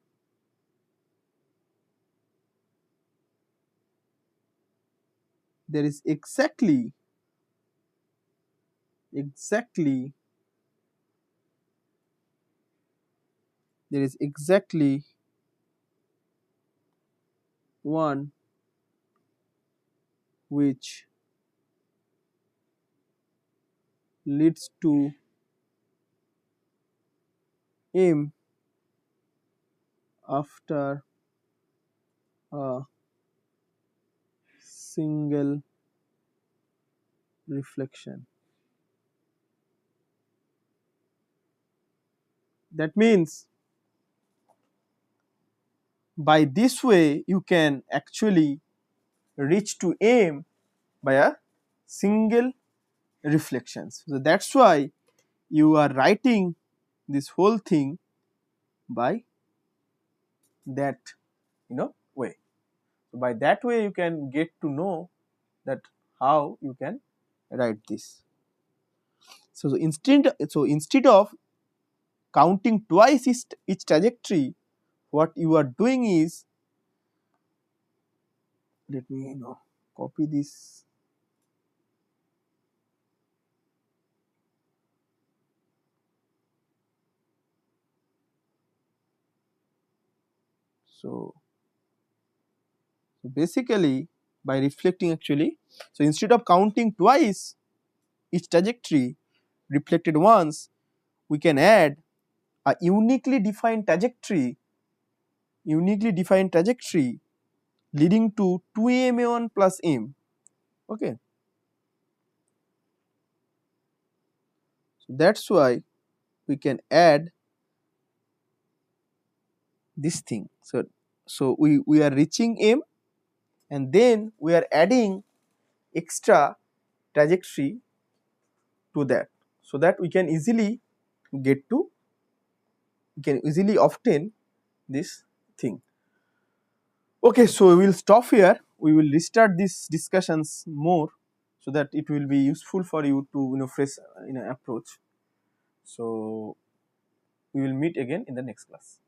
There is exactly there is exactly one which leads to M after a single reflection. That means by this way you can actually reach to M by a single reflections. So that's why you are writing this whole thing by that way. So by that way you can get to know that how you can write this. So instead of counting twice each trajectory, what you are doing is, let me copy this. So basically by reflecting actually, so instead of counting twice each trajectory reflected once, we can add a uniquely defined trajectory leading to 2ma1 plus m. Okay, so that's why we can add this thing. So we are reaching m, and then we are adding extra trajectory to that, so that we can easily obtain this thing. Okay, so we will stop here. We will restart these discussions more, so that it will be useful for you to fresh approach. So we will meet again in the next class.